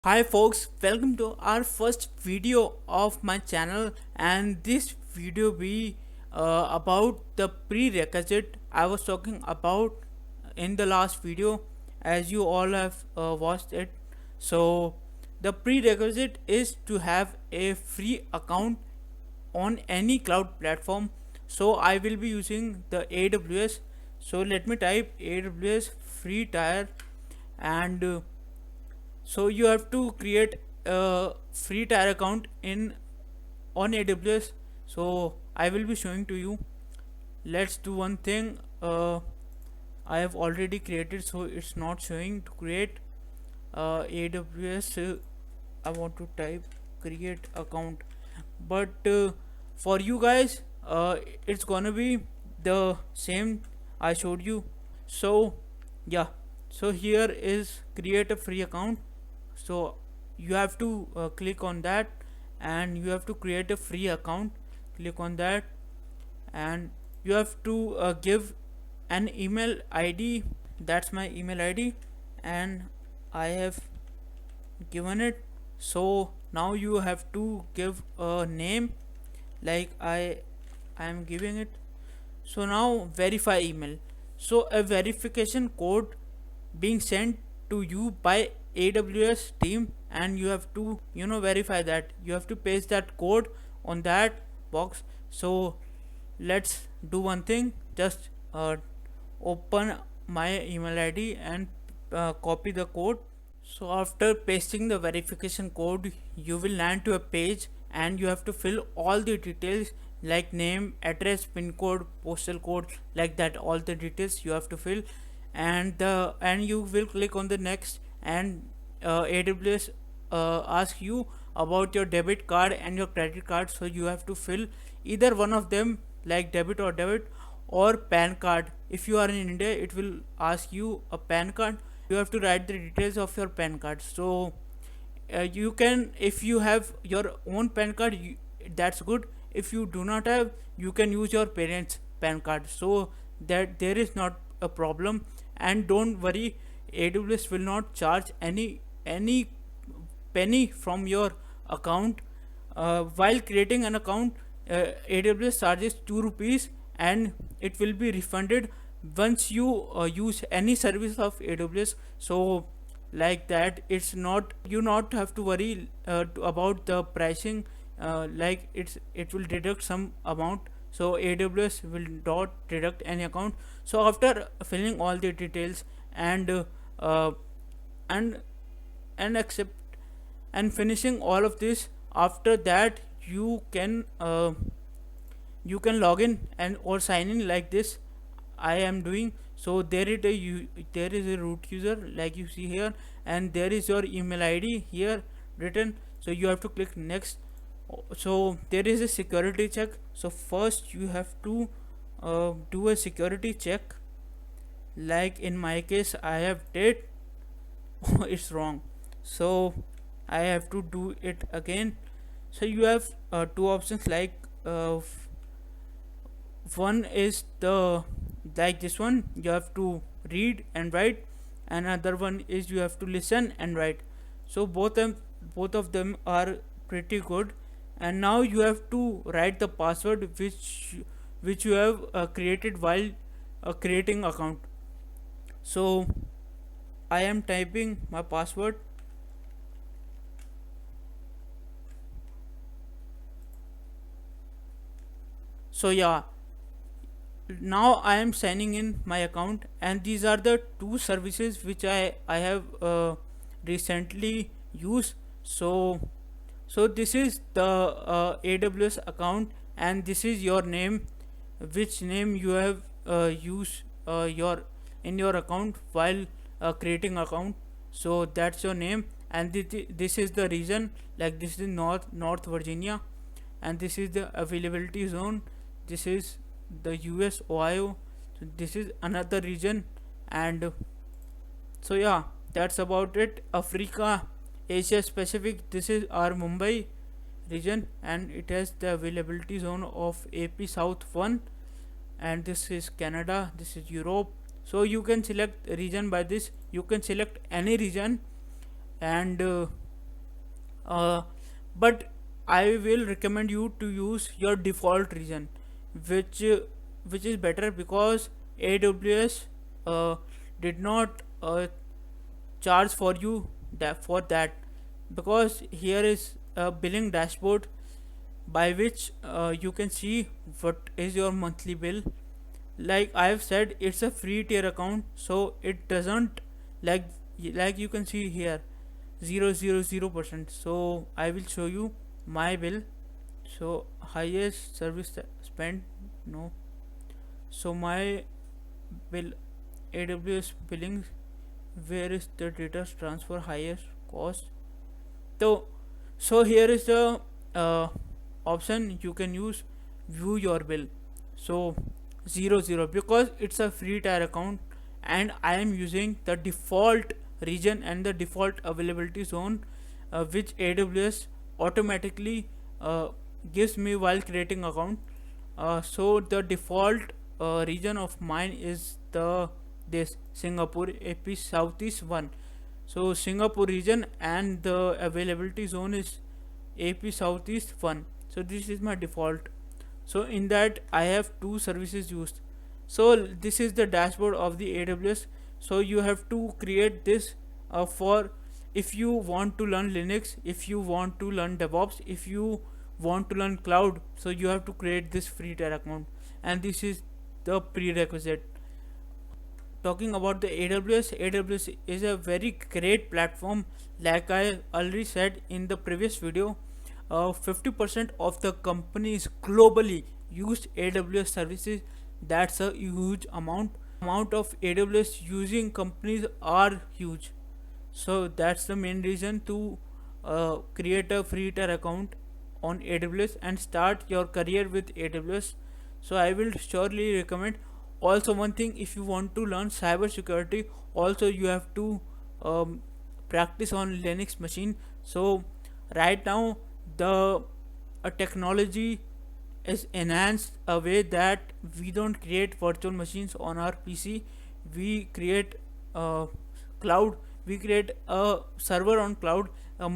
Hi folks, welcome to our first video of my channel, and this video be about the prerequisite I was talking about in the last video, as you all have watched it. So the prerequisite is to have a free account on any cloud platform. So I will be using the AWS. So let me type AWS free tier, and so you have to create a free tier account in on AWS. So I will be showing to you. Let's do one thing. I have already created, so it's not showing to create AWS. I want to type create account, but for you guys, it's gonna be the same I showed you. So yeah, so here is create a free account. So you have to click on that, and you have to create a free account. Click on that, and you have to give an email ID. That's my email ID, and I have given it. So now you have to give a name, like I am giving it. So now verify email. So a verification code being sent to you by AWS team, and you have to verify that. You have to paste that code on that box. So let's do one thing. Just open my email ID and copy the code. So after pasting the verification code, you will land to a page, and you have to fill all the details like name, address, pin code, postal code, like that. All the details you have to fill, and you will click on the next, and AWS ask you about your debit card and your credit card. So you have to fill either one of them, like debit or PAN card. If you are in India, it will ask you a PAN card. You have to write the details of your PAN card. So you can, if you have your own PAN card, that's good. If you do not have, you can use your parents PAN card, so that there is not a problem. And don't worry, AWS will not charge any penny from your account. While creating an account, AWS charges 2 rupees, and it will be refunded once you use any service of AWS. So like that, it's not, you not have to worry about the pricing. Like it will deduct some amount, so AWS will not deduct any account. So after filling all the details, and uh, and and accept and finishing all of this, after that you can log in and or sign in like this I am doing. So there is a root user, like you see here, and there is your email ID here written. So you have to click next. So there is a security check. So first you have to do a security check. Like in my case, I have did. It's wrong, so I have to do it again. So you have two options, like one is the, like this one, you have to read and write. Another one is you have to listen and write. So both of them are pretty good. And now you have to write the password which you have created while creating account. So I am typing my password. So yeah, now I am signing in my account, and these are the two services which I have recently used. So this is the AWS account, and this is your name, which name you have used your in your account while creating account. So that's your name, and this is the region, like this is North Virginia, and this is the availability zone. This is the US Ohio. So this is another region. And so yeah, that's about it. Africa, Asia Pacific, this is our Mumbai region, and it has the availability zone of AP South 1. And this is Canada, this is Europe. So you can select region by this. You can select any region, and uh, but I will recommend you to use your default region, which uh, which is better because AWS did not charge for you that, because here is a billing dashboard by which you can see what is your monthly bill. Like I have said, it's a free tier account, so it doesn't, like like you can see here, 000%. So I will show you my bill. So highest service spent, no. So my bill, AWS billing, where is the data transfer highest cost. So here is the uh, option you can use, view your bill. So 00, because it's a free tier account and I am using the default region and the default availability zone, which AWS automatically gives me while creating account. So the default region of mine is the this Singapore AP Southeast 1. So Singapore region, and the availability zone is AP Southeast 1. So this is my default. So in that I have two services used. So this is the dashboard of the AWS. So you have to create this for, if you want to learn Linux, if you want to learn DevOps, if you want to learn cloud, so you have to create this free tier account, and this is the prerequisite. Talking about the AWS is a very great platform. Like I already said in the previous video, 50% of the companies globally use AWS services. That's a huge amount of AWS using companies are huge. So that's the main reason to create a free tier account on AWS and start your career with AWS. So I will surely recommend. Also, one thing, if you want to learn cyber security, also you have to um, practice on Linux machine. So right now the technology is enhanced a way that we don't create virtual machines on our PC. We create cloud, we create a server on cloud, a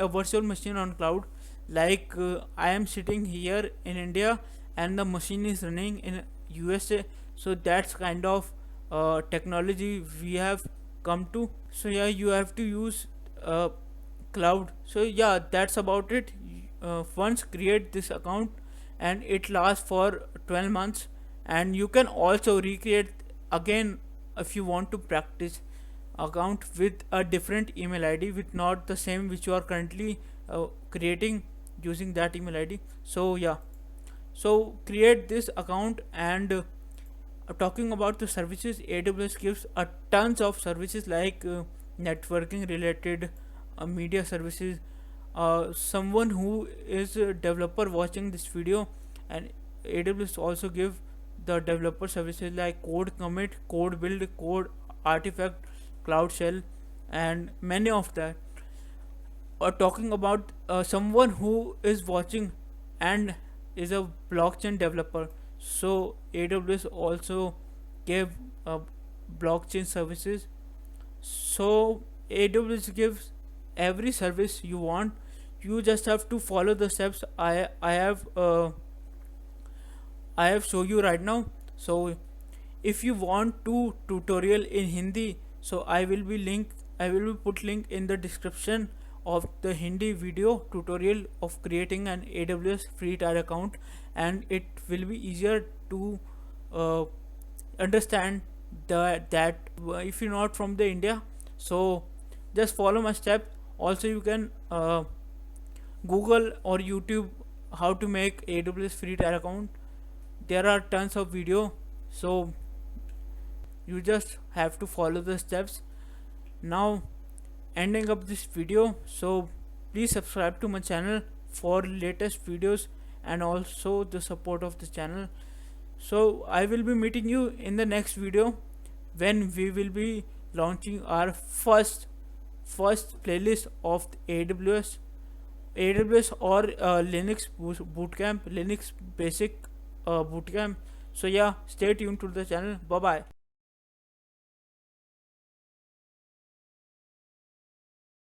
virtual machine on cloud. Like I am sitting here in India and the machine is running in USA. So that's kind of technology we have come to. So yeah, you have to use uh, cloud. So yeah, that's about it. Once create this account and it lasts for 12 months, and you can also recreate again if you want to practice account with a different email id, with not the same which you are currently creating using that email id. So yeah, so create this account. And talking about the services, AWS gives a tons of services like networking related, media services. Someone who is a developer watching this video, and AWS also give the developer services like code commit, code build, code artifact, cloud shell, and many of that. Talking about someone who is watching and is a blockchain developer, so AWS also gave blockchain services. So AWS gives every service you want. You just have to follow the steps I have shown you right now. So if you want to tutorial in Hindi, so I will be put link in the description of the Hindi video tutorial of creating an AWS free tier account, and it will be easier to uh, understand that if you're not from the India. So just follow my step. Also you can Google or YouTube how to make AWS free tier account. There are tons of video, so you just have to follow the steps. Now ending up this video, so please subscribe to my channel for latest videos and also the support of the channel. So I will be meeting you in the next video when we will be launching our first playlist of AWS or Linux bootcamp, Linux basic bootcamp. So yeah, stay tuned to the channel. Bye bye.